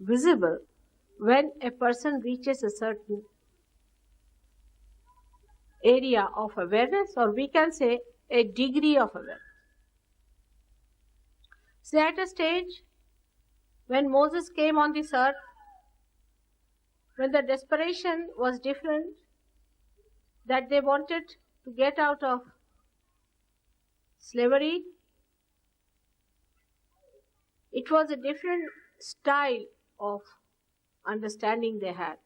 visible when a person reaches a certain area of awareness, or we can say a degree of awareness. So at a stage when Moses came on this earth, when the desperation was different, that they wanted to get out of slavery, it was a different style of understanding they had.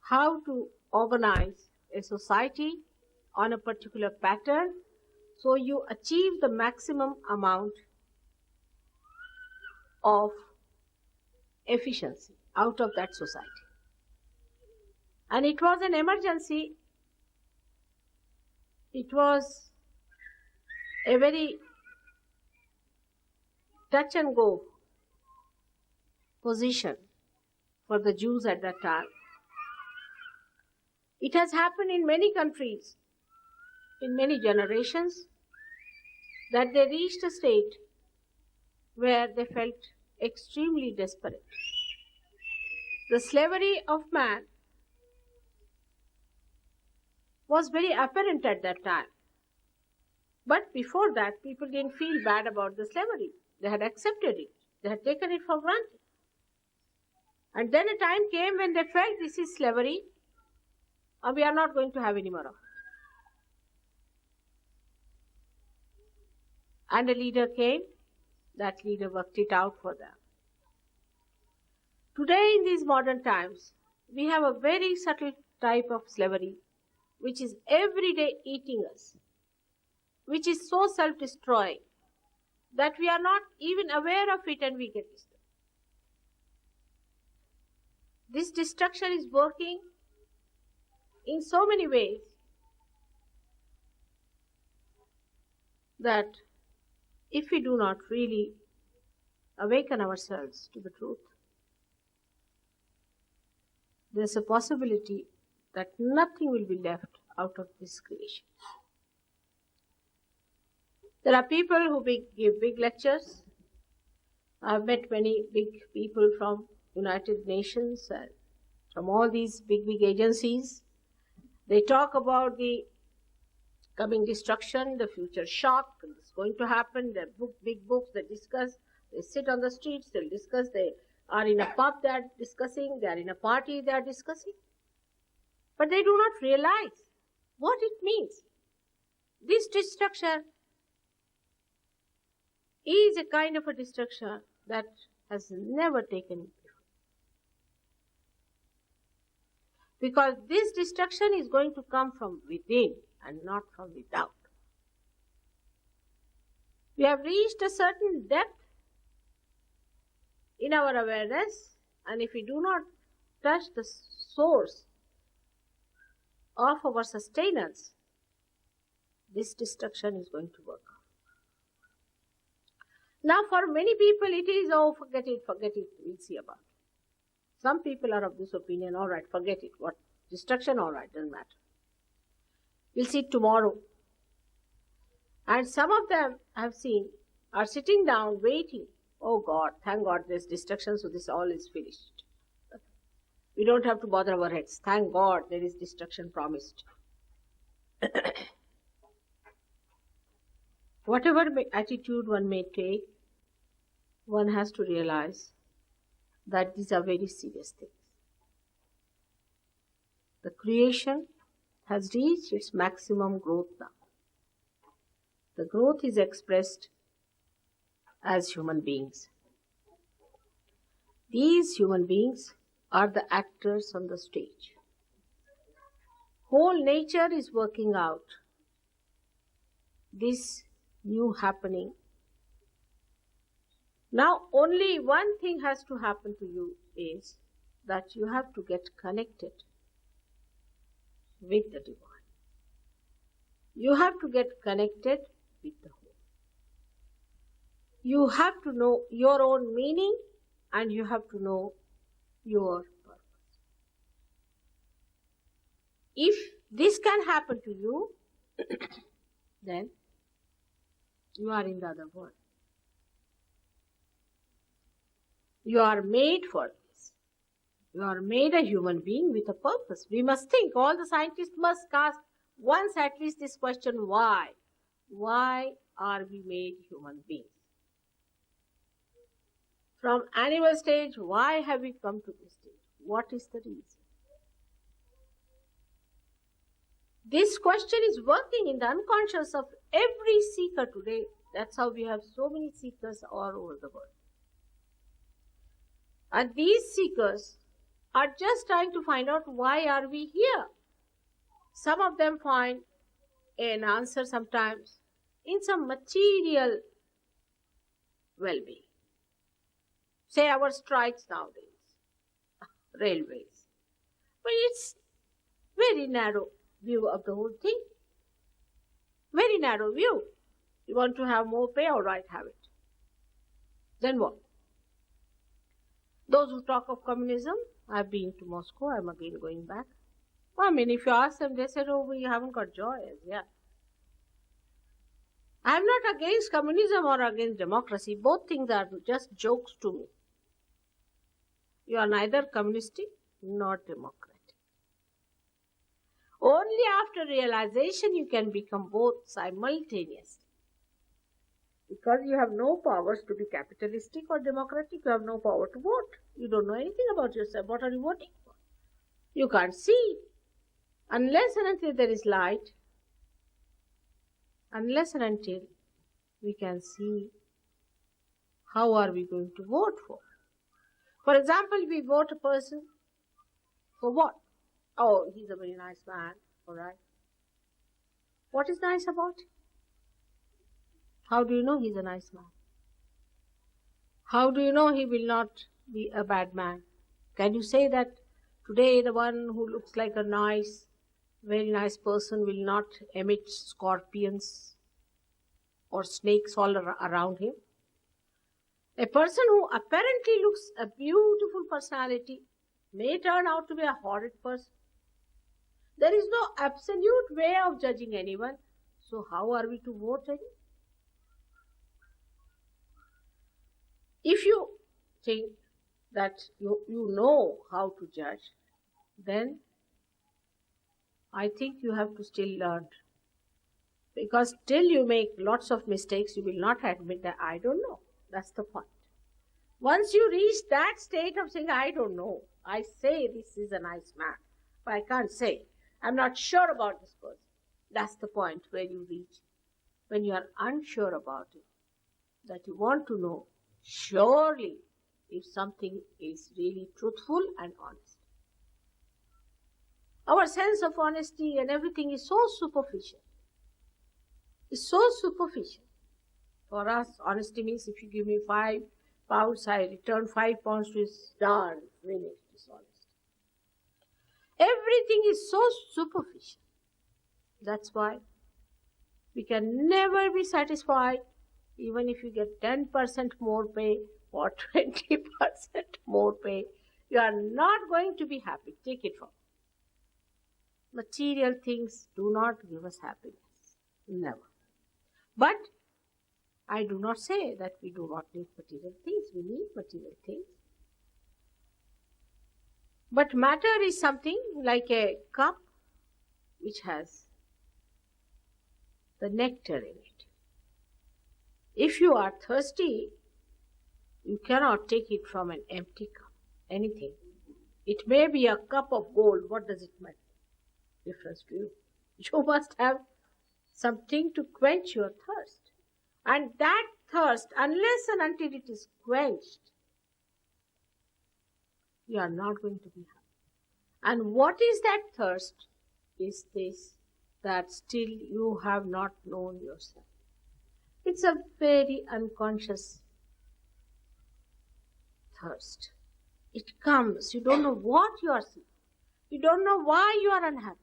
How to organize a society on a particular pattern so you achieve the maximum amount of efficiency out of that society. And it was an emergency. It was a very touch and go position for the Jews at that time. It has happened in many countries, in many generations, that they reached a state where they felt extremely desperate. The slavery of man was very apparent at that time. But before that, people didn't feel bad about the slavery. They had accepted it. They had taken it for granted. And then a time came when they felt this is slavery, and we are not going to have any more of it. And a leader came. That leader worked it out for them. Today, in these modern times, we have a very subtle type of slavery, which is every day eating us, which is so self-destroying that we are not even aware of it and we get disturbed. This destruction is working in so many ways that if we do not really awaken ourselves to the truth, there's a possibility that nothing will be left out of this creation. There are people who give big lectures. I've met many big people from United Nations and from all these big agencies. They talk about the coming destruction, the future shock, it's going to happen. There are big books they discuss. They sit on the streets, they'll discuss. They are in a pub, they are discussing. They are in a party, they are discussing. But they do not realize what it means. This destruction is a kind of a destruction that has never taken place. Because this destruction is going to come from within and not from without. We have reached a certain depth in our awareness, and if we do not touch the source of our sustenance, this destruction is going to work. Now for many people it is, oh, forget it, we'll see about it. Some people are of this opinion, all right, forget it, what destruction, all right, doesn't matter. We'll see it tomorrow. And some of them I have seen are sitting down waiting. Oh God, thank God there's destruction, so this all is finished. We don't have to bother our heads. Thank God there is destruction promised. Whatever attitude one may take, one has to realize that these are very serious things. The creation has reached its maximum growth now. The growth is expressed as human beings. These human beings are the actors on the stage. Whole nature is working out this new happening. Now only one thing has to happen to you is that you have to get connected with the divine. You have to get connected with the whole. You have to know your own meaning and you have to know your purpose. If this can happen to you, then you are in the other world. You are made for this. You are made a human being with a purpose. We must think. All the scientists must ask once at least this question, why? Why are we made human beings? From animal stage, why have we come to this stage? What is the reason? This question is working in the unconscious of every seeker today. That's how we have so many seekers all over the world. And these seekers are just trying to find out why are we here. Some of them find an answer sometimes in some material well-being. Say our strikes nowadays, railways. But it's very narrow view of the whole thing. Very narrow view. You want to have more pay, all right, have it. Then what? Those who talk of communism, I've been to Moscow, I'm again going back. I mean, if you ask them, they said, oh, we haven't got joy. Yeah. I'm not against communism or against democracy. Both things are just jokes to me. You are neither communistic nor democratic. Only after realization you can become both simultaneously. Because you have no powers to be capitalistic or democratic, you have no power to vote. You don't know anything about yourself. What are you voting for? You can't see. Unless and until there is light, unless and until we can see, how are we going to vote for? For example, we vote a person for what? Oh, he's a very nice man, all right. What is nice about him? How do you know he's a nice man? How do you know he will not be a bad man? Can you say that today the one who looks like a nice, very nice person will not emit scorpions or snakes all around him? A person who apparently looks a beautiful personality may turn out to be a horrid person. There is no absolute way of judging anyone. So how are we to vote anyone? If you think that you know how to judge, then I think you have to still learn. Because till you make lots of mistakes, you will not admit that I don't know. That's the point. Once you reach that state of saying, I don't know, I say this is a nice man, but I can't say. I'm not sure about this person. That's the point where you reach. When you are unsure about it, that you want to know surely if something is really truthful and honest. Our sense of honesty and everything is so superficial. It's so superficial. For us, honesty means if you give me 5 pounds, I return 5 pounds to his darn finished dishonesty. Everything is so superficial. That's why we can never be satisfied even if you get 10% more pay or 20% more pay. You are not going to be happy. Take it from me. Material things do not give us happiness. Never. But I do not say that we do not need material things. We need material things. But matter is something like a cup which has the nectar in it. If you are thirsty, you cannot take it from an empty cup. Anything. It may be a cup of gold. What does it make difference to you? You must have something to quench your thirst. And that thirst, unless and until it is quenched, you are not going to be happy. And what is that thirst? Is this, that still you have not known yourself. It's a very unconscious thirst. It comes. You don't know what you are seeking. You don't know why you are unhappy.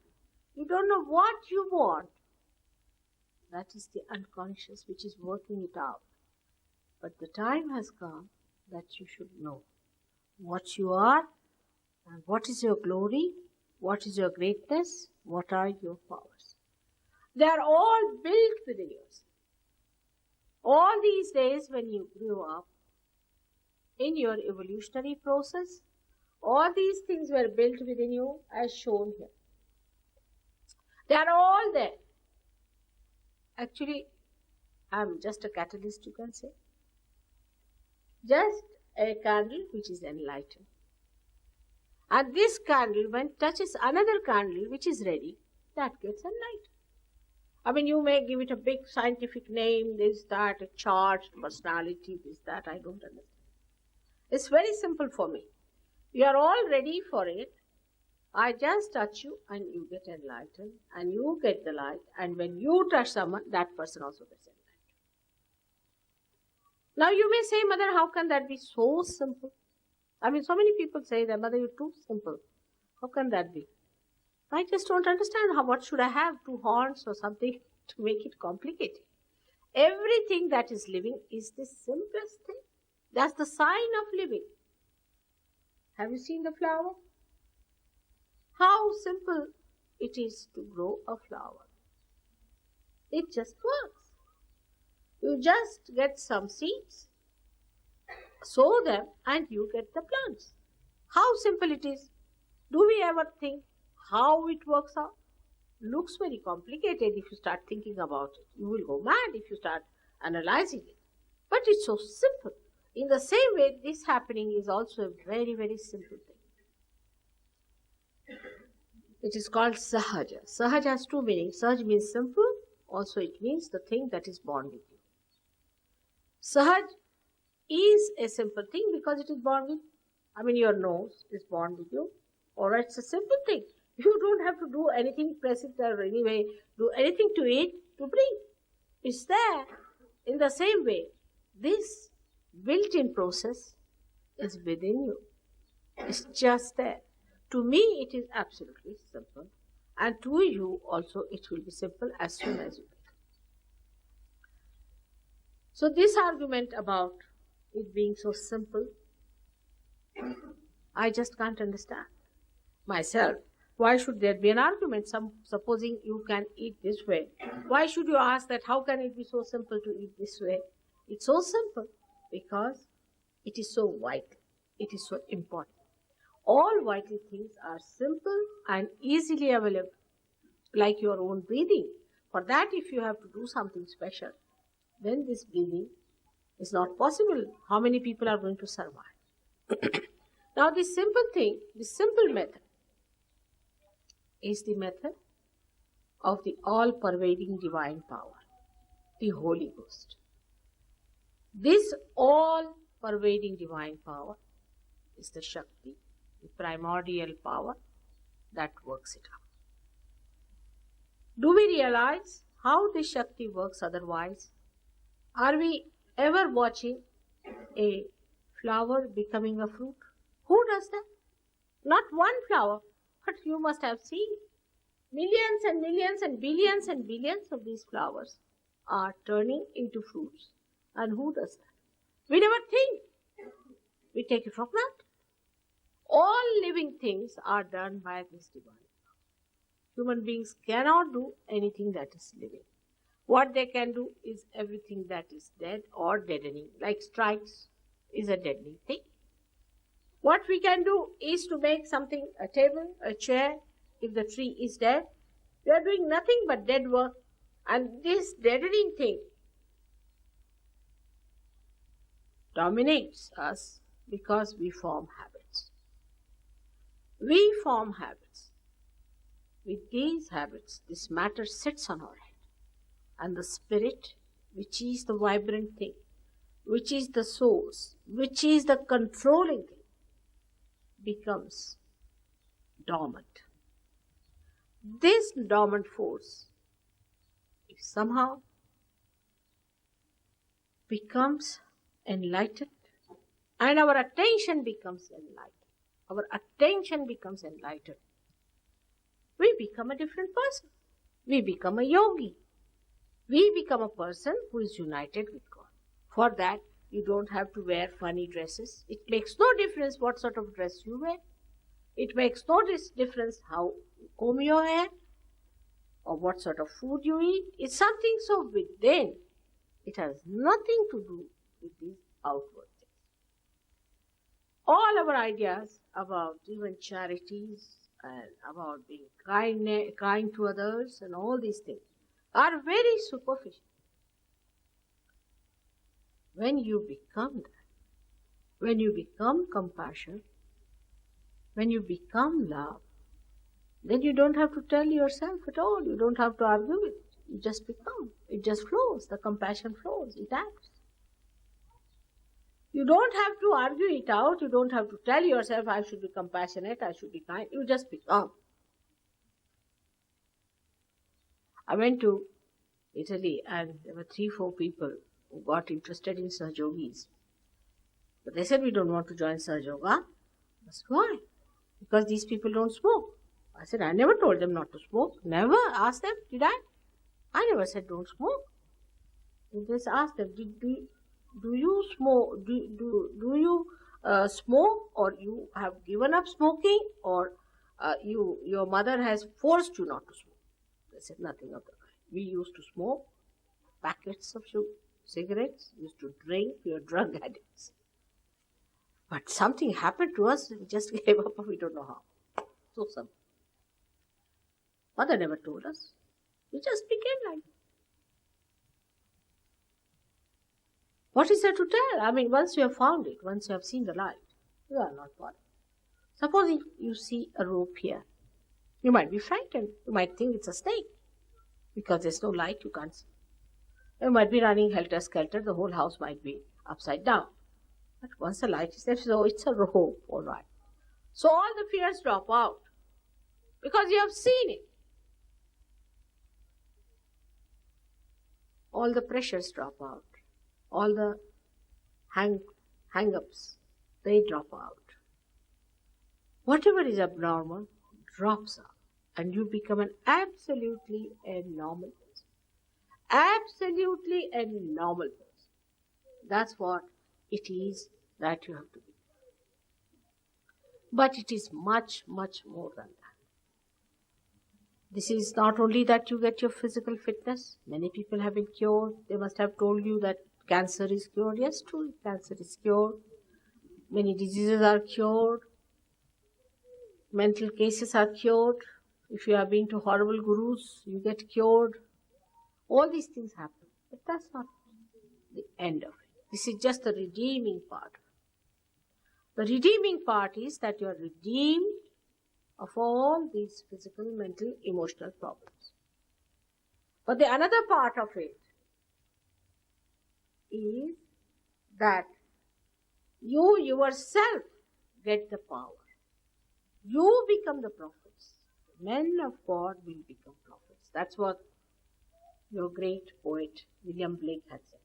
You don't know what you want. That is the unconscious which is working it out. But the time has come that you should know what you are and what is your glory, what is your greatness, what are your powers. They are all built within yourself. All these days when you grew up, in your evolutionary process. All these things were built within you as shown here. They are all there. Actually, I am just a catalyst, you can say. Just a candle which is enlightened. And this candle, when touches another candle which is ready, that gets enlightened. I mean, you may give it a big scientific name, this, that, a charged personality, this, that, I don't understand. It's very simple for me. You are all ready for it. I just touch you and you get enlightened and you get the light, and when you touch someone, that person also gets enlightened. Now you may say, Mother, how can that be so simple? I mean, so many people say that, Mother, you're too simple. How can that be? I just don't understand what should I have, 2 horns or something to make it complicated. Everything that is living is the simplest thing. That's the sign of living. Have you seen the flower? How simple it is to grow a flower. It just works. You just get some seeds, sow them, and you get the plants. How simple it is. Do we ever think how it works out? Looks very complicated if you start thinking about it. You will go mad if you start analyzing it. But it's so simple. In the same way, this happening is also a very, very simple thing. It is called Sahaja. Sahaja has 2 meanings. Sahaj means simple. Also it means the thing that is born with you. Sahaj is a simple thing because it is born with you. I mean, your nose is born with you. Alright, it's a simple thing. You don't have to do anything, press it or anyway, do anything to it to breathe. It's there. In the same way, this built-in process is within you. It's just there. To me, it is absolutely simple. And to you also, it will be simple as soon as you get it. So this argument about it being so simple, I just can't understand myself. Why should there be an argument? Supposing you can eat this way, why should you ask that how can it be so simple to eat this way? It's so simple because it is so vital. It is so important. All vital things are simple and easily available, like your own breathing. For that, if you have to do something special, then this breathing is not possible. How many people are going to survive? Now, this simple thing, this simple method, is the method of the all-pervading divine power, the Holy Ghost. This all-pervading divine power is the Shakti, the primordial power that works it out. Do we realize how this Shakti works otherwise? Are we ever watching a flower becoming a fruit? Who does that? Not one flower, but you must have seen millions and millions and billions of these flowers are turning into fruits. And who does that? We never think. We take it for granted. All living things are done by this divine power. Human beings cannot do anything that is living. What they can do is everything that is dead or deadening, like strikes is a deadening thing. What we can do is to make something, a table, a chair. If the tree is dead, we are doing nothing but dead work. And this deadening thing dominates us because we form habits. We form habits. With these habits, this matter sits on our head. And the spirit, which is the vibrant thing, which is the source, which is the controlling thing, becomes dormant. This dormant force, if somehow becomes enlightened, and our attention becomes enlightened, we become a different person. We become a yogi. We become a person who is united with God. For that, you don't have to wear funny dresses. It makes no difference what sort of dress you wear. It makes no difference how you comb your hair or what sort of food you eat. It's something so within. It has nothing to do with these outward things. all our ideas about even charities and about being kind to others and all these things are very superficial. When you become that, when you become compassion, when you become love, then you don't have to tell yourself at all. You don't have to argue with it. You just become. It just flows. The compassion flows. It acts. You don't have to argue it out. You don't have to tell yourself, I should be compassionate, I should be kind. You just become. I went to Italy and there were 3-4 people who got interested in Sahaja Yogis. But they said, we don't want to join Sahaja Yoga. I said, why? Because these people don't smoke. I said, I never told them not to smoke. Never asked them, did I? I never said don't smoke. I just asked them, do you smoke? Do you smoke, or you have given up smoking, or your mother has forced you not to smoke? They said nothing of the kind. We used to smoke packets of cigarettes, used to drink, we were drug addicts. But something happened to us, we just gave up, we don't know how. So simple. Mother never told us. We just became like that. What is there to tell? I mean, once you have found it, once you have seen the light, you are not bothered. Suppose you see a rope here. You might be frightened. You might think it's a snake. Because there's no light, you can't see. You might be running helter-skelter. The whole house might be upside down. But once the light is there, so it's a rope, all right. So all the fears drop out. Because you have seen it. All the pressures drop out. All the hang-ups, they drop out. Whatever is abnormal drops out. And you become an absolutely a normal person. Absolutely a normal person. That's what it is that you have to be. But it is much, much more than that. This is not only that you get your physical fitness. Many people have been cured. They must have told you that cancer is cured. Yes, true, cancer is cured. Many diseases are cured. Mental cases are cured. If you have been to horrible gurus, you get cured. All these things happen. But that's not the end of it. This is just the redeeming part. The redeeming part is that you are redeemed of all these physical, mental, emotional problems. But the another part of it is that you yourself get the power. You become the prophets. Men of God will become prophets. That's what your great poet William Blake had said.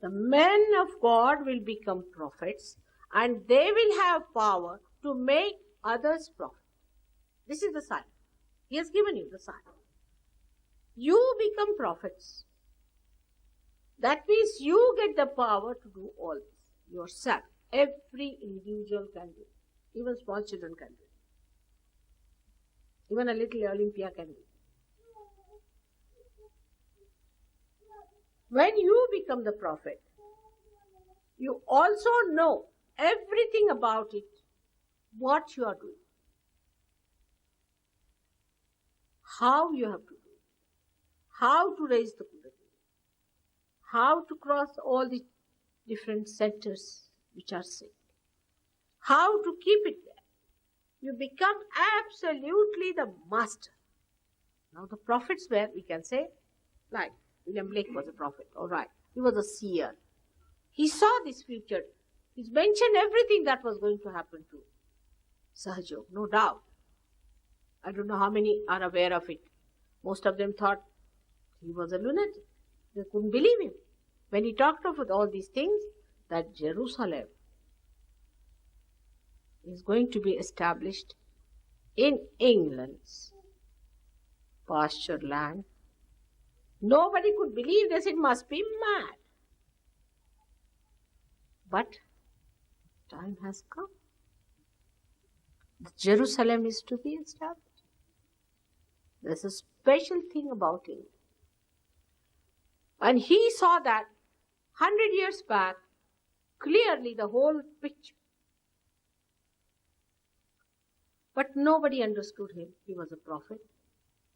The men of God will become prophets and they will have power to make others prophets. This is the sign. He has given you the sign. You become prophets. That means you get the power to do all this yourself. Every individual can do it. Even small children can do it. Even a little Olympia can do it. When you become the prophet, you also know everything about it, what you are doing, how you have to do it, how to raise the Buddha, how to cross all the different centers which are sick, how to keep it there. You become absolutely the master. Now the prophets were, we can say, like William Blake was a prophet, all right. He was a seer. He saw this future. He's mentioned everything that was going to happen to Sahaja Yoga, no doubt. I don't know how many are aware of it. Most of them thought he was a lunatic. They couldn't believe him. When he talked of all these things, that Jerusalem is going to be established in England's pasture land. Nobody could believe this. It must be mad. But time has come. Jerusalem is to be established. There's a special thing about England. And he saw that 100 years back, clearly the whole picture. But nobody understood him. He was a prophet.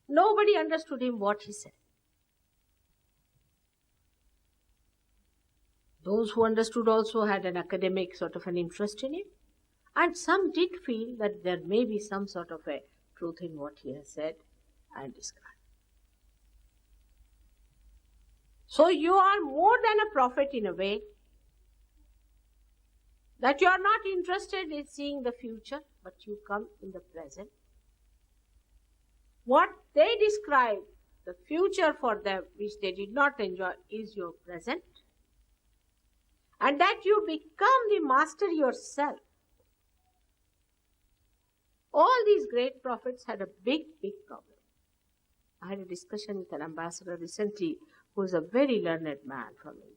Nobody understood him what he said. Those who understood also had an academic sort of an interest in him. And some did feel that there may be some sort of a truth in what he has said and described. So you are more than a prophet in a way, that you are not interested in seeing the future, but you come in the present. What they describe, the future for them, which they did not enjoy, is your present. And that you become the master yourself. All these great prophets had a big problem. I had a discussion with an ambassador recently who is a very learned man from India.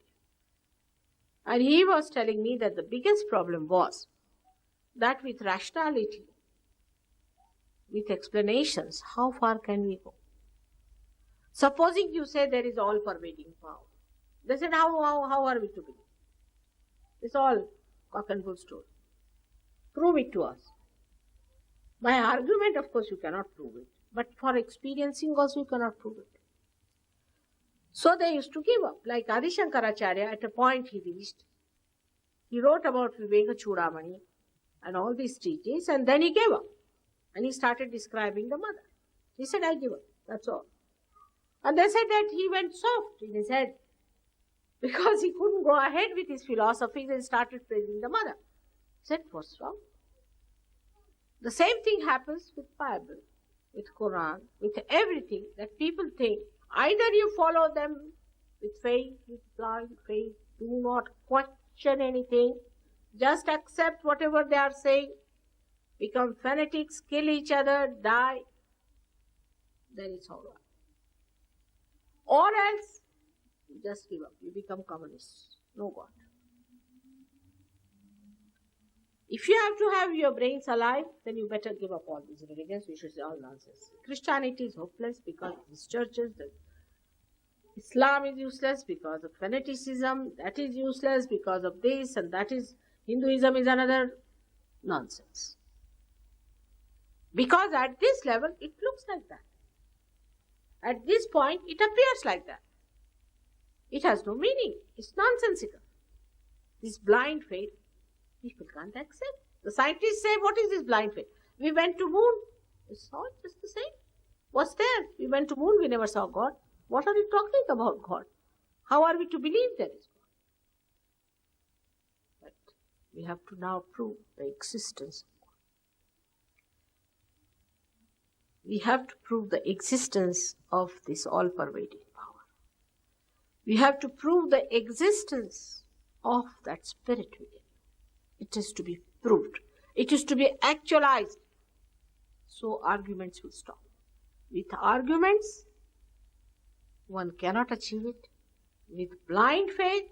And he was telling me that the biggest problem was that with rationality, with explanations, how far can we go? Supposing you say there is all-pervading power. They said, how are we to believe? It's all cock and bull story. Prove it to us. By argument, of course, you cannot prove it. But for experiencing also, you cannot prove it. So they used to give up. Like Adi Shankaracharya, at a point he reached, he wrote about Viveka Chudamani and all these treatises, and then he gave up. And he started describing the mother. He said, I give up. That's all. And they said that he went soft in his head because he couldn't go ahead with his philosophy and started praising the mother. He said, what's wrong? The same thing happens with Bible, with Quran, with everything that people think. Either you follow them with faith, with blind faith, do not question anything, just accept whatever they are saying, become fanatics, kill each other, die, then it's all right. Or else, you just give up, you become communists, no God. If you have to have your brains alive, then you better give up all these religions, which is all nonsense. Christianity is hopeless because of these churches. Islam is useless because of fanaticism. That is useless because of this and that is. Hinduism is another nonsense. Because at this level, it looks like that. At this point, it appears like that. It has no meaning. It's nonsensical. This blind faith, people can't accept. The scientists say, what is this blind faith? We went to moon. It's all just the same. What's there? We went to moon, we never saw God. What are you talking about God? How are we to believe there is God? But we have to now prove the existence of God. We have to prove the existence of this all-pervading power. We have to prove the existence of that spirit within. It is to be proved. It is to be actualized. So arguments will stop. With arguments, one cannot achieve it. With blind faith,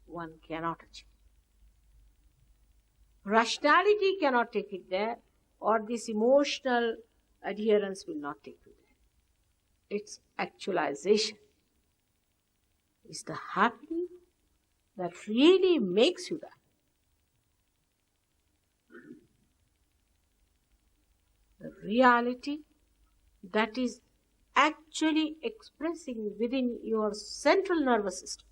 one cannot achieve it. Rationality cannot take it there, or this emotional adherence will not take it there. Its actualization is the happening that really makes you that. The reality that is actually expressing within your central nervous system.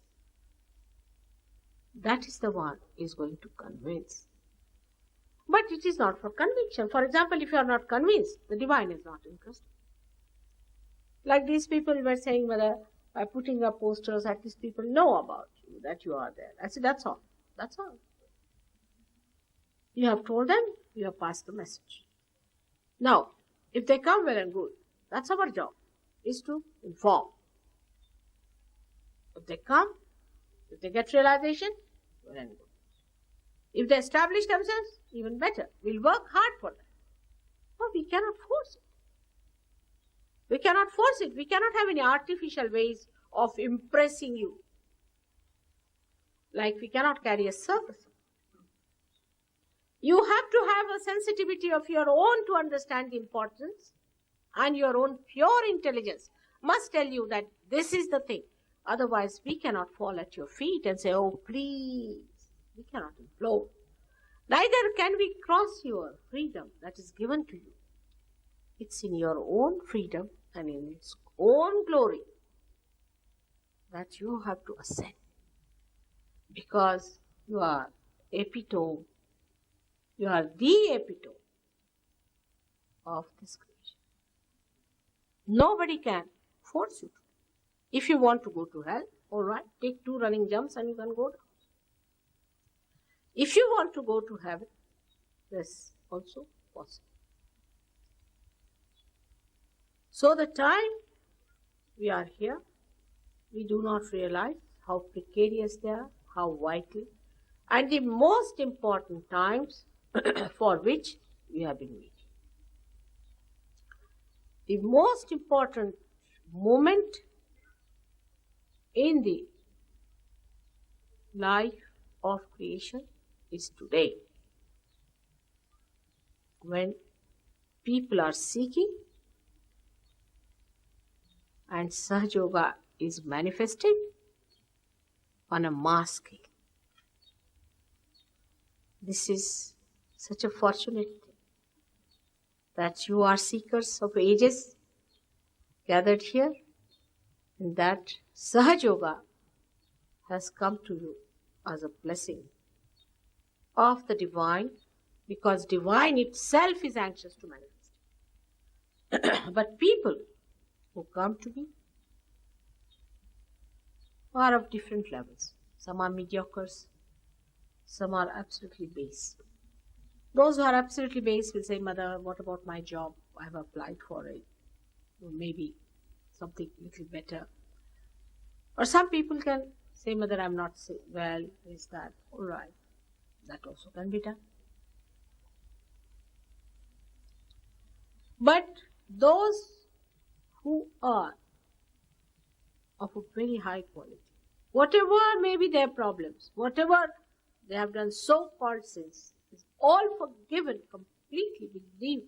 That is the one is going to convince. But it is not for conviction. For example, if you are not convinced, the divine is not interested. Like these people were saying, whether by putting up posters, at least people know about you, that you are there. I said, that's all. That's all. You have told them, you have passed the message. Now, if they come, well and good. That's our job, is to inform. If they come, if they get realization, well and good. If they establish themselves, even better. We'll work hard for them. But we cannot force it. We cannot force it. We cannot have any artificial ways of impressing you. Like we cannot carry a circus. You have to have a sensitivity of your own to understand the importance, and your own pure intelligence must tell you that this is the thing. Otherwise, we cannot fall at your feet and say, oh, please. We cannot implode. Neither can we cross your freedom that is given to you. It's in your own freedom and in its own glory that you have to ascend. Because you are epitome, you are the epitome of this creation. Nobody can force you to. If you want to go to hell, all right, take 2 running jumps and you can go down. If you want to go to heaven, that's also possible. So the time we are here, we do not realize how precarious they are, how vital, and the most important times for which we have been waiting. The most important moment in the life of creation is today, when people are seeking and Sahaja Yoga is manifested on a mass scale. This is such a fortunate thing that you are seekers of ages gathered here, and that Sahaja Yoga has come to you as a blessing of the divine, because divine itself is anxious to manifest. But people who come to me are of different levels. Some are mediocres, some are absolutely base. Those who are absolutely base will say, Mother, what about my job? I have applied for it. Maybe something little better. Or some people can say, Mother, I'm not well, is that? All right. That also can be done. But those who are of a very high quality, whatever may be their problems, whatever they have done so-called sins, is all forgiven completely with Devi.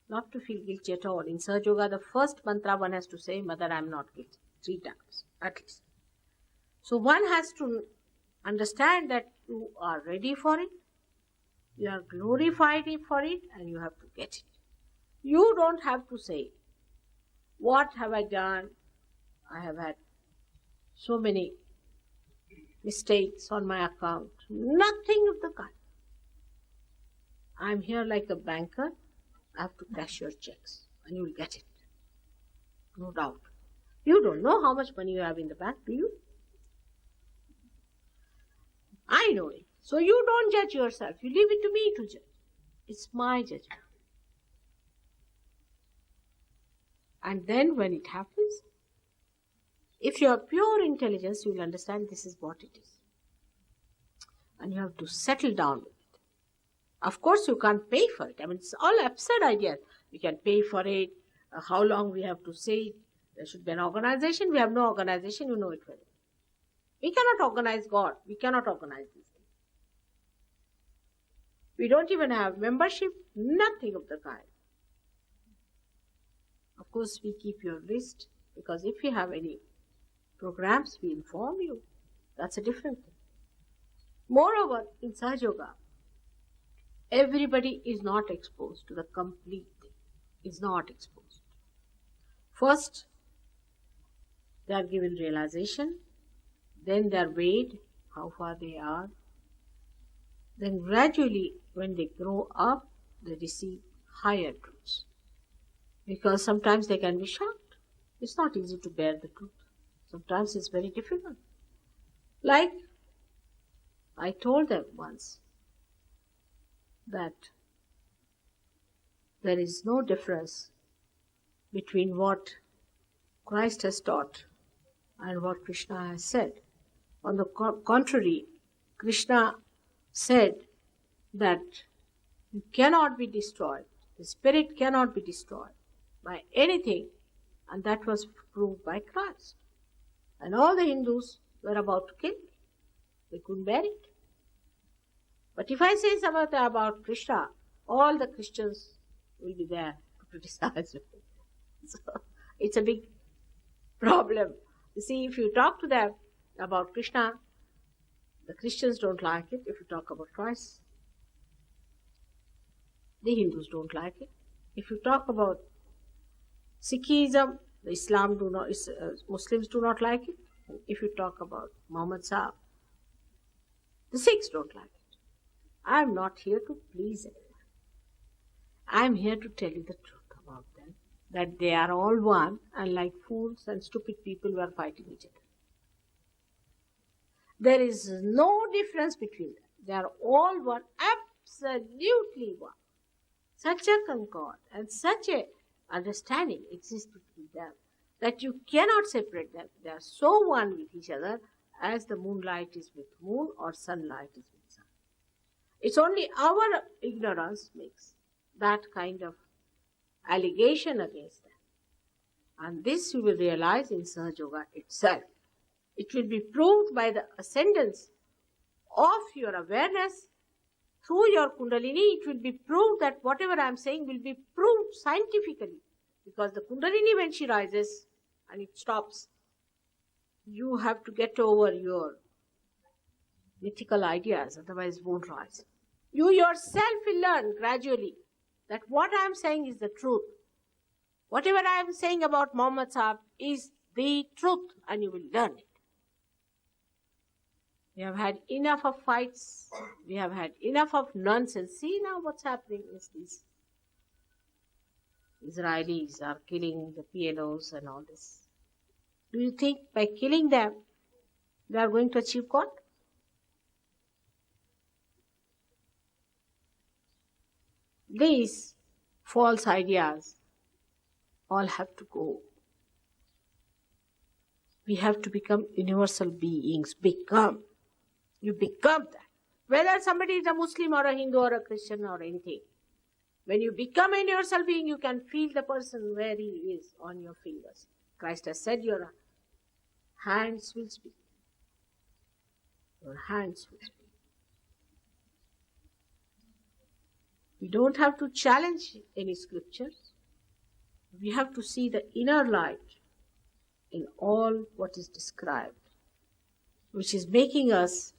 Not to feel guilty at all. In Sahaja Yoga, the first mantra one has to say, Mother, I am not guilty, 3 times at least. So one has to understand that you are ready for it, you are glorified for it, and you have to get it. You don't have to say, what have I done? I have had so many mistakes on my account. Nothing of the kind. I'm here like a banker. I have to cash your checks and you will get it. No doubt. You don't know how much money you have in the bank, do you? I know it. So you don't judge yourself. You leave it to me to judge. It's my judgment. And then when it happens, if you have pure intelligence, you will understand this is what it is. And you have to settle down with it. Of course, you can't pay for it. I mean, it's all absurd ideas. We can pay for it. How long we have to say it. There should be an organization. We have no organization. You know it very well. We cannot organize God. We cannot organize these things. We don't even have membership. Nothing of the kind. Of course, we keep your list, because if we have any programs, we inform you. That's a different thing. Moreover, in Sahaja Yoga, everybody is not exposed to the complete thing. Is not exposed. First, they are given realization. Then they are weighed, how far they are. Then gradually, when they grow up, they receive higher truths. Because sometimes they can be shocked. It's not easy to bear the truth. Sometimes it's very difficult. Like I told them once that there is no difference between what Christ has taught and what Krishna has said. On the contrary, Krishna said that you cannot be destroyed. The spirit cannot be destroyed by anything, and that was proved by Christ. And all the Hindus were about to kill me. They couldn't bear it. But if I say something about Krishna, all the Christians will be there to criticize me. So it's a big problem. You see, if you talk to them about Krishna, the Christians don't like it. If you talk about Christ, the Hindus don't like it. If you talk about Sikhism, Muslims do not like it. If you talk about Muhammad Sahib, the Sikhs don't like it. I am not here to please anyone. I am here to tell you the truth about them, that they are all one, and like fools and stupid people, we are fighting each other. There is no difference between them. They are all one, absolutely one. Such a concord and such a understanding exists between them that you cannot separate them. They are so one with each other as the moonlight is with moon or sunlight is with sun. It's only our ignorance makes that kind of allegation against them. And this you will realize in Sahaja Yoga itself. It will be proved by the ascendance of your awareness through your Kundalini. It will be proved that whatever I am saying will be proved scientifically. Because the Kundalini, when she rises and it stops, you have to get over your mythical ideas, otherwise it won't rise. You yourself will learn gradually that what I am saying is the truth. Whatever I am saying about Muhammad Sahib is the truth, and you will learn it. We have had enough of fights. We have had enough of nonsense. See now what's happening is these Israelis are killing the PLOs and all this. Do you think by killing them, they are going to achieve God? These false ideas all have to go. We have to become universal beings. You become that. Whether somebody is a Muslim or a Hindu or a Christian or anything. When you become a universal being, you can feel the person where he is on your fingers. Christ has said your hands will speak. Your hands will speak. We don't have to challenge any scriptures. We have to see the inner light in all what is described, which is making us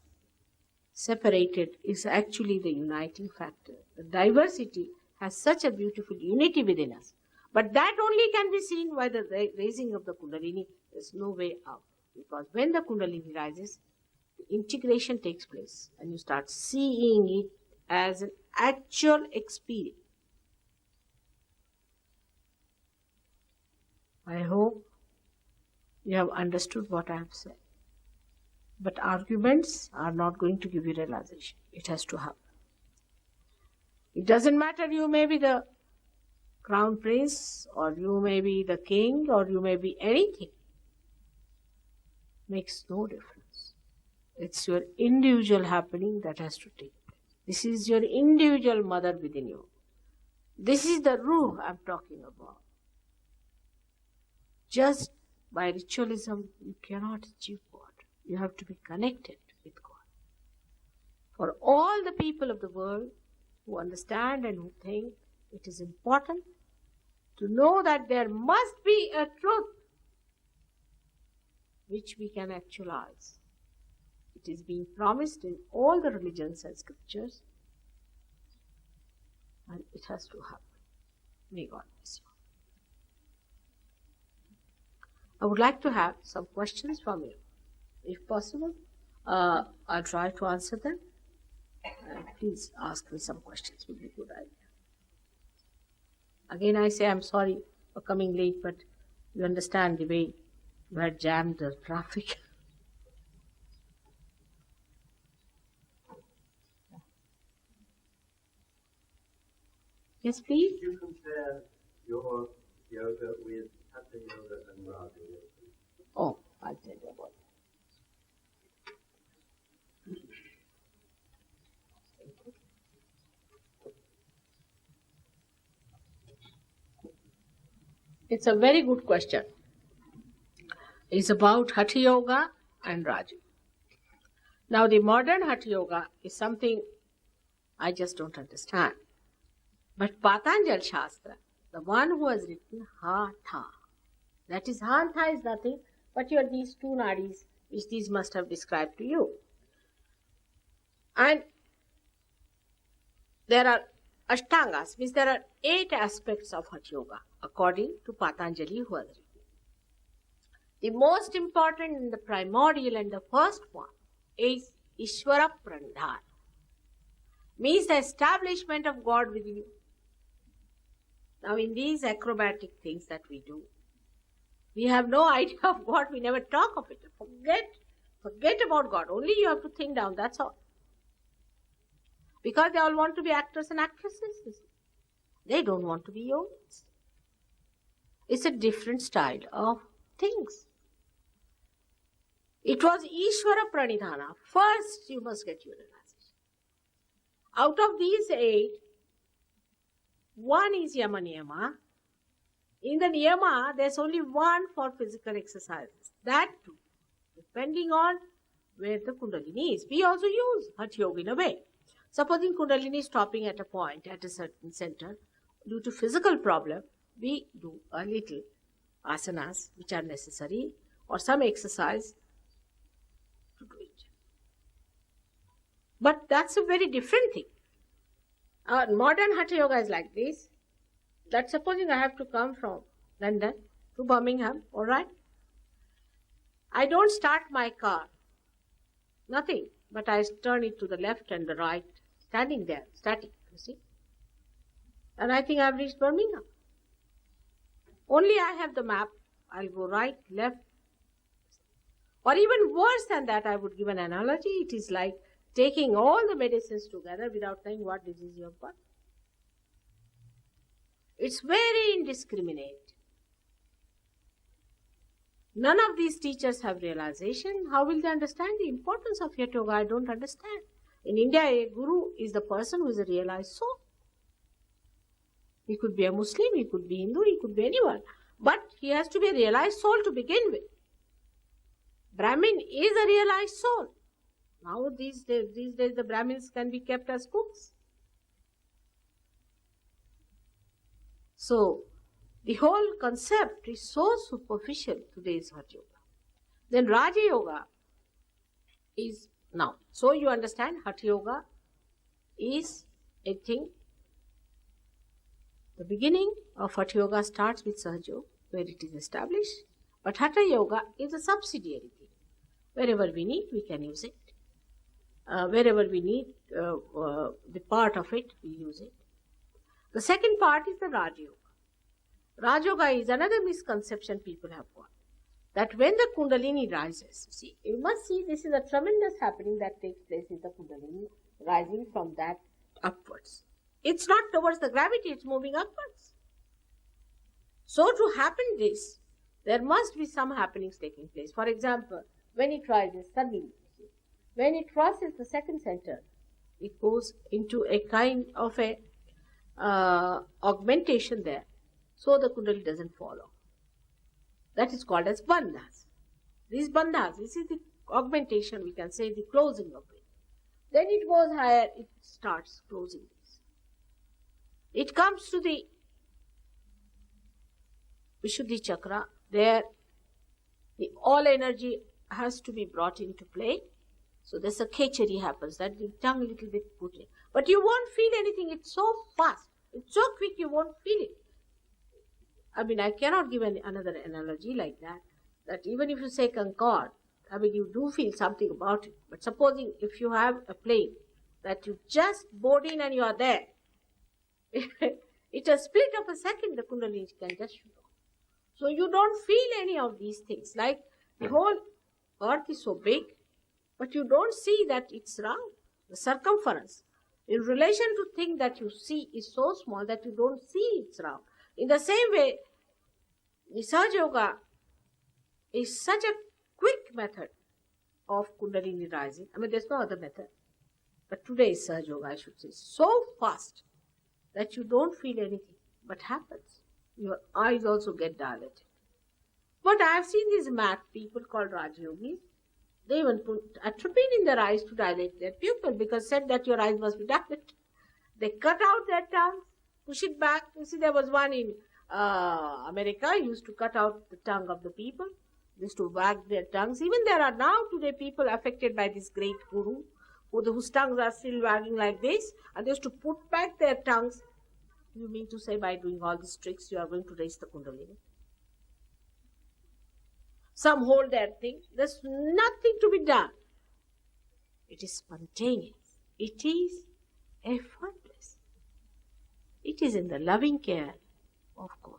separated, is actually the uniting factor. The diversity has such a beautiful unity within us. But that only can be seen by the raising of the Kundalini. There's no way out. Because when the Kundalini rises, the integration takes place and you start seeing it as an actual experience. I hope you have understood what I have said. But arguments are not going to give you realization. It has to happen. It doesn't matter, you may be the crown prince, or you may be the king, or you may be anything. Makes no difference. It's your individual happening that has to take place. This is your individual mother within you. This is the Ruh I'm talking about. Just by ritualism, you cannot achieve God. You have to be connected with God. For all the people of the world who understand and who think, it is important to know that there must be a truth which we can actualize. It is being promised in all the religions and scriptures, and it has to happen. May God bless you. I would like to have some questions from you. If possible, I'll try to answer them. Please ask me some questions, would be a good idea. Again, I say I'm sorry for coming late, but you understand the way you had jammed the traffic. Yes, please. Could you compare your yoga with Hatha yoga and Raja yoga? Oh, I'll tell you about it. It's a very good question. It's about Hatha Yoga and Raja. Now, the modern Hatha Yoga is something I just don't understand. But Patanjali Shastra, the one who has written Hatha, that is, Hatha is nothing but your these two nadis, which these must have described to you. And there are Ashtangas means there are 8 aspects of Hatha Yoga according to Patanjali, who has written. The most important and the primordial and the first one is Ishvara Pranidhana, means the establishment of God within you. Now in these acrobatic things that we do, we have no idea of God, we never talk of it. Forget about God, only you have to think down, that's all. Because they all want to be actors and actresses. They don't want to be yogis. It's a different style of things. It was Ishvara Pranidhana. First you must get your realization. Out of these 8, one is Yama Niyama. In the Niyama, there's only one for physical exercises. That too, depending on where the Kundalini is. We also use Hatha Yoga in a way. Supposing Kundalini is stopping at a point, at a certain center, due to physical problem, we do a little asanas which are necessary or some exercise to do it. But that's a very different thing. Modern Hatha Yoga is like this. That supposing I have to come from London to Birmingham, alright? I don't start my car, nothing, but I turn it to the left and the right, standing there, static, you see. And I think I've reached Birmingham. Only I have the map, I'll go right, left. Or even worse than that, I would give an analogy. It is like taking all the medicines together without knowing what disease you have got. It's very indiscriminate. None of these teachers have realization. How will they understand the importance of Hatha Yoga? I don't understand. In India, a guru is the person who is a realized soul. He could be a Muslim, he could be Hindu, he could be anyone. But he has to be a realized soul to begin with. Brahmin is a realized soul. Now these days the Brahmins can be kept as cooks. So, the whole concept is so superficial today's Hatha Yoga. Then Raja Yoga is now. So you understand Hatha Yoga is a thing. The beginning of Hatha Yoga starts with Sahaja Yoga, where it is established. But Hatha Yoga is a subsidiary thing. Wherever we need, we can use it. Wherever we need the part of it, we use it. The second part is the Raja Yoga. Raja Yoga is another misconception people have got. That when the Kundalini rises, you must see this is a tremendous happening that takes place in the Kundalini, rising from that upwards. It's not towards the gravity, it's moving upwards. So to happen this, there must be some happenings taking place. For example, when it rises suddenly, when it crosses the second center, it goes into a kind of a augmentation there. So the Kundalini doesn't follow. That is called as bandhas. These bandhas, this is the augmentation, we can say the closing of it. Then it goes higher, it starts closing this. It comes to the Vishuddhi Chakra, there the all energy has to be brought into play. So there's a kechari happens, that the tongue a little bit put in. But you won't feel anything, it's so fast, it's so quick you won't feel it. I mean, I cannot give another analogy like that, that even if you say concord, I mean, you do feel something about it. But supposing if you have a plane that you just board in and you are there, it's a split of a second, the Kundalini can just shoot off. So you don't feel any of these things. Like the whole earth is so big, but you don't see that it's round. The circumference, in relation to thing that you see, is so small that you don't see it's round. In the same way, the Sahaja Yoga is such a quick method of Kundalini rising. I mean, there's no other method. But today's Sahaja Yoga, I should say, so fast that you don't feel anything. But happens. Your eyes also get dilated. But I have seen these mad people called Raja Yogis. They even put atropine in their eyes to dilate their pupil because said that your eyes must be dilated. They cut out their tongues, push it back. You see, there was one in America, used to cut out the tongue of the people, used to wag their tongues. Even there are now today people affected by this great guru whose tongues are still wagging like this, and they used to put back their tongues. You mean to say by doing all these tricks you are going to raise the Kundalini? Some hold their thing. There's nothing to be done. It is spontaneous. It is effortless. It is in the loving care of God.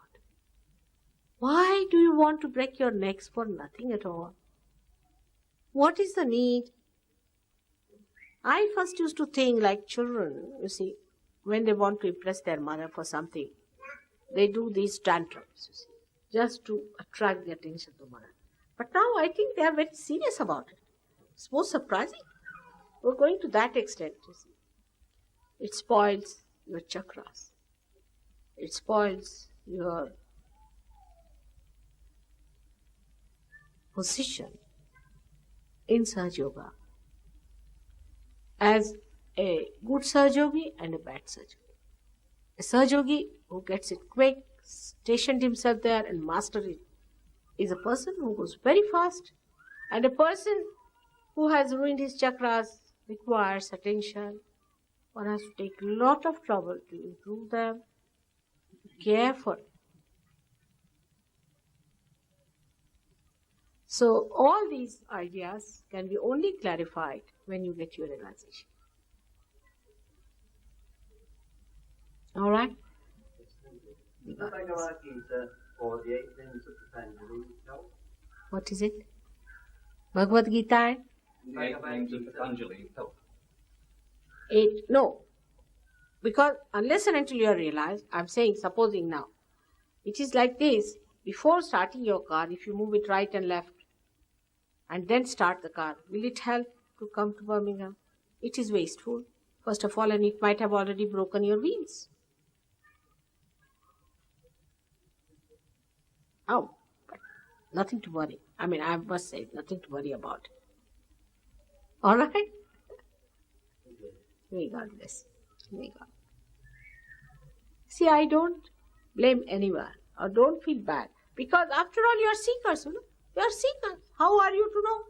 Why do you want to break your necks for nothing at all? What is the need? I first used to think like children, you see, when they want to impress their mother for something, they do these tantrums, you see, just to attract the attention of the mother. But now I think they are very serious about it. It's most surprising. We're going to that extent, you see. It spoils your chakras. It spoils your position in Sahaja Yoga as a good Sahaja Yogi and a bad Sahaja Yogi. A Sahaja Yogi who gets it quick, stationed himself there and mastered it, is a person who goes very fast, and a person who has ruined his chakras requires attention. One has to take a lot of trouble to improve them, care for it. So all these ideas can be only clarified when you get your realization. All right? The Bhagavad Gita or the 8 things of Patanjali help? What is it? Bhagavad Gita? The 8 things of Patanjali help. 8? No. Because unless and until you are realized, I'm saying, supposing now, it is like this. Before starting your car, if you move it right and left, and then start the car, will it help to come to Birmingham? It is wasteful, first of all, and it might have already broken your wheels. Oh, but nothing to worry. I mean, I must say, nothing to worry about. All right? May God bless. May God. See, I don't blame anyone or don't feel bad, because after all, you are seekers, you know. You are seekers. How are you to know?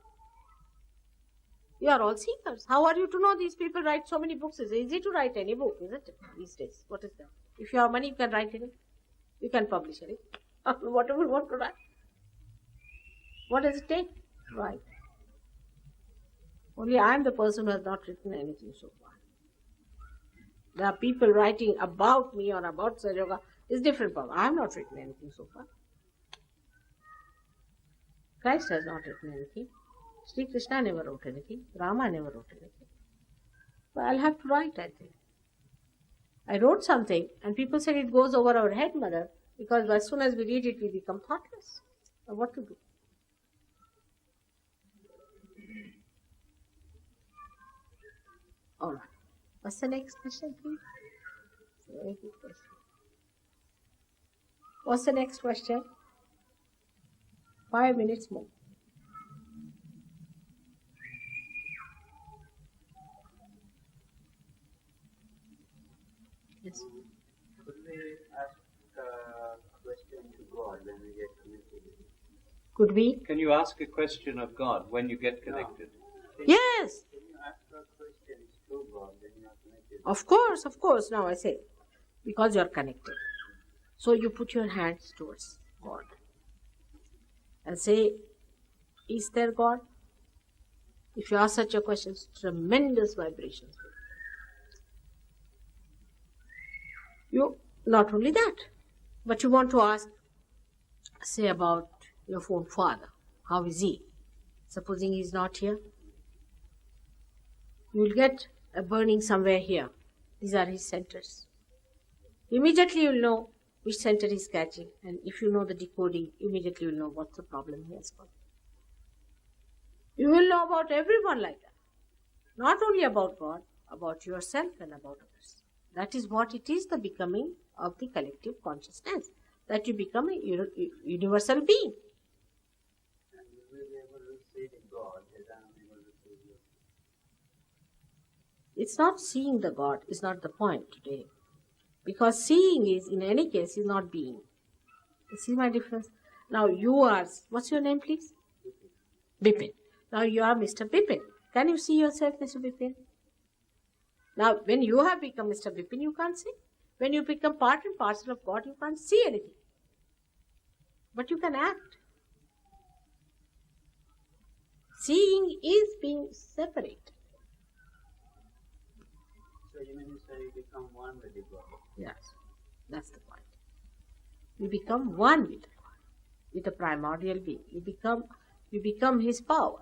You are all seekers. How are you to know? These people write so many books. It's easy to write any book, isn't it, these days? What is that? If you have money, you can write any. You can publish any. Whatever you want to write. What does it take to write? Only I am the person who has not written anything so far. There are people writing about me or about Sahaja Yoga. It's different problem. I have not written anything so far. Christ has not written anything. Sri Krishna never wrote anything. Rama never wrote anything. But I'll have to write, I think. I wrote something and people said it goes over our head, mother, because as soon as we read it, we become thoughtless. Now what to do? All right. What's the next question, please? Very good question. What's the next question? 5 minutes more. Yes. Could we ask a question to God when we get connected? Could we? Can you ask a question of God when you get connected? Yes. Can you ask a question to God when you are connected? Of course. Now I say, because you are connected. So you put your hands towards God and say, is there God? If you ask such a question, tremendous vibrations. You, not only that, but you want to ask, say about your own father. How is he? Supposing he is not here. You will get a burning somewhere here. These are his centers. Immediately you will know which center is catching, and if you know the decoding, immediately you will know what's the problem he has got. You will know about everyone like that. Not only about God, about yourself and about others. That is what it is, the becoming of the collective consciousness, that you become a universal being. And you will be able to see God as I am able to see you. It's not seeing the God, is not the point today. Because seeing is, in any case, is not being. You see my difference? Now you are, what's your name please? Bipin. Now you are Mr. Bipin. Can you see yourself, Mr. Bipin? Now, when you have become Mr. Vipin, you can't see. When you become part and parcel of God, you can't see anything. But you can act. Seeing is being separate. So you mean to say you become one with the God? Yes, that's the point. You become one with the God, with the primordial being. You become his power.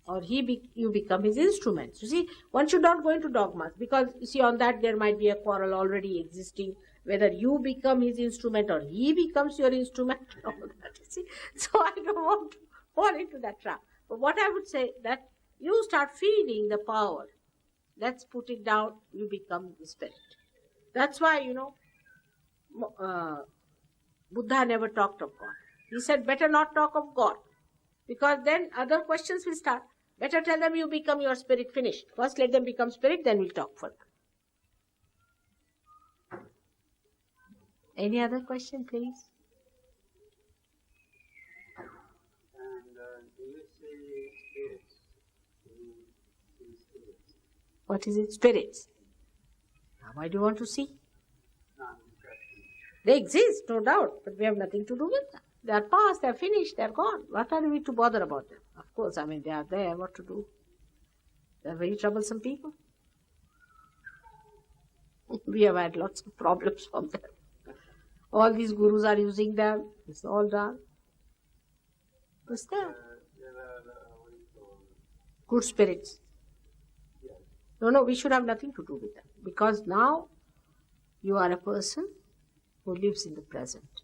Or you become his instruments. You see, one should not go into dogmas, because you see, on that there might be a quarrel already existing, whether you become his instrument or he becomes your instrument. All that, you see. So I don't want to fall into that trap. But what I would say, that you start feeding the power. Let's put it down, you become the spirit. That's why, Buddha never talked of God. He said, better not talk of God, because then other questions will start. Better tell them you become your spirit, finished. First let them become spirit, then we'll talk further. Any other question, please? And do you see spirits? Do you see spirits? What is it? Spirits. Now, why do you want to see? Non-destruction. They exist, no doubt, but we have nothing to do with them. They are past, they are finished, they are gone. What are we to bother about them? Of course, they are there, what to do? They are very troublesome people. We have had lots of problems from them. All these gurus are using them, it's all done. What's that? There are, what do you call them? Good spirits. Yes. No, we should have nothing to do with them. Because now you are a person who lives in the present.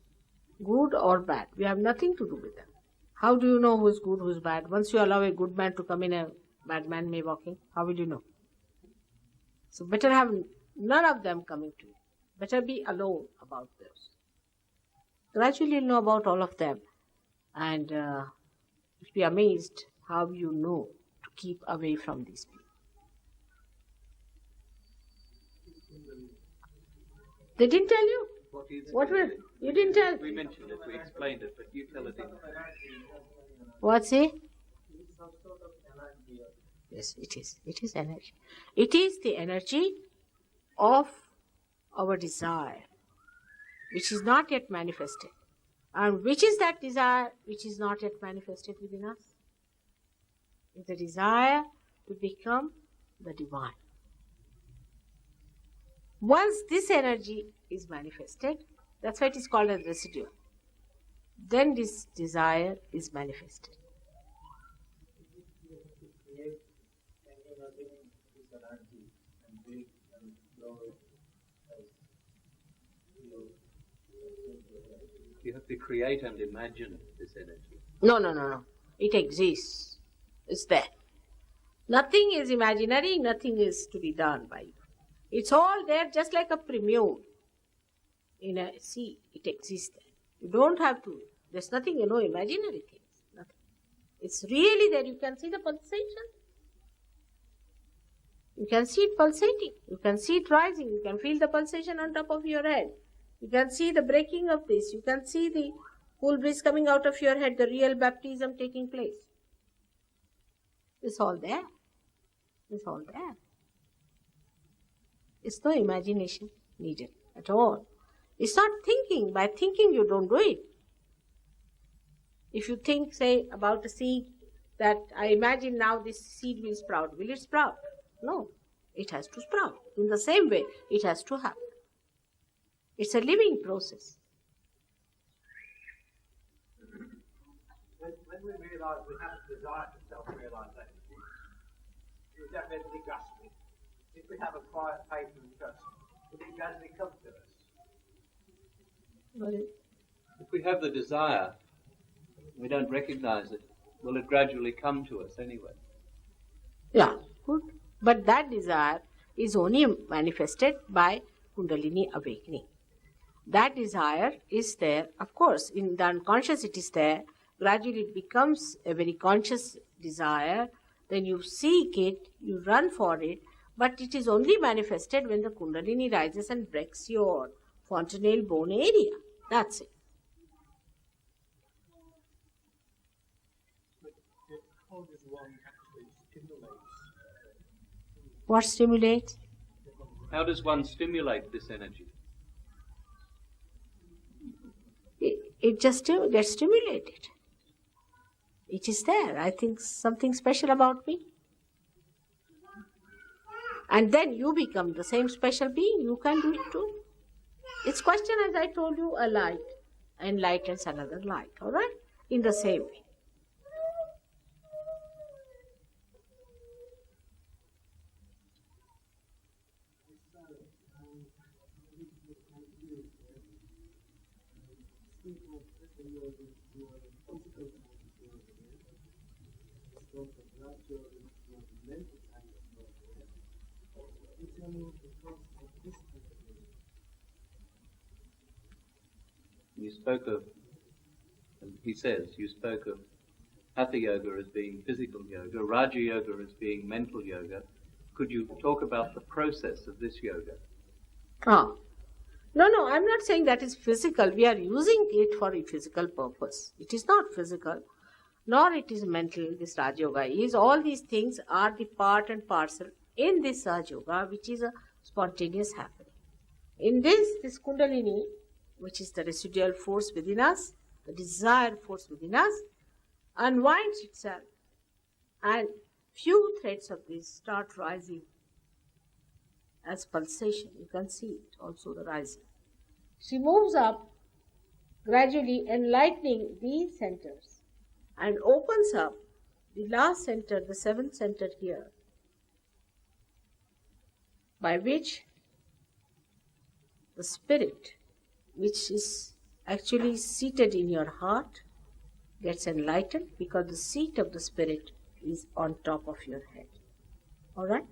Good or bad, we have nothing to do with them. How do you know who is good, who is bad? Once you allow a good man to come in, a bad man may walk in. How will you know? So better have none of them coming to you. Better be alone about those. Gradually you'll know about all of them. And you'll be amazed how you know to keep away from these people. They didn't tell you? What were you didn't tell? We mentioned it, we explained it, but you tell it in. What's it? Yes, it is. It is energy. It is the energy of our desire, which is not yet manifested. And which is that desire which is not yet manifested within us? It's the desire to become the divine. Once this energy is manifested, that's why it is called as residue. Then this desire is manifested. You have to create and imagine this energy. No. It exists. It's there. Nothing is imaginary, nothing is to be done by you. It's all there, just like a prelude in a sea. It exists there. You don't have to. There's nothing, imaginary things. Nothing. It's really there. You can see the pulsation. You can see it pulsating. You can see it rising. You can feel the pulsation on top of your head. You can see the breaking of this. You can see the cool breeze coming out of your head, the real baptism taking place. It's all there. It's all there. It's no imagination needed at all. It's not thinking. By thinking you don't do it. If you think, say, about a seed, that I imagine now this seed will sprout. Will it sprout? No. It has to sprout. In the same way, it has to happen. It's a living process. When we realise we have a desire for self-realisation, we definitely grasp it. If we have a quiet faith and trust, will it gradually come to us? If we have the desire, we don't recognize it. Will it gradually come to us anyway? Yeah, good. But that desire is only manifested by Kundalini awakening. That desire is there, of course, in the unconscious it is there. Gradually it becomes a very conscious desire. Then you seek it, you run for it, but it is only manifested when the Kundalini rises and breaks your fontanelle bone area. That's it. But how does one actually stimulate What stimulates? How does one stimulate this energy? It just gets stimulated. It is there. I think something special about me. And then you become the same special being. You can do it too. It's question, as I told you, a light enlightens another light. All right? In the same way. You spoke of, he says, you spoke of Hatha Yoga as being physical yoga, Raja Yoga as being mental yoga. Could you talk about the process of this yoga? No, I'm not saying that is physical. We are using it for a physical purpose. It is not physical, nor it is mental, this Raj Yoga is. All these things are the part and parcel in this Raj Yoga, which is a spontaneous happening. In this Kundalini, which is the residual force within us, the desire force within us, unwinds itself, and few threads of this start rising as pulsation. You can see it also, the rising. She moves up, gradually enlightening these centers, and opens up the last center, the seventh center here, by which the spirit, which is actually seated in your heart, gets enlightened, because the seat of the spirit is on top of your head. All right?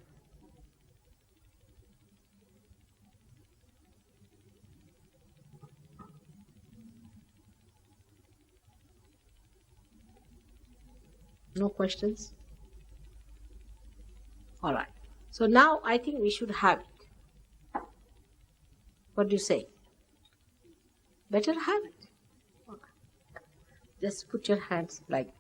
No questions? All right. So now I think we should have it. What do you say? Better have it. Okay. Just put your hands like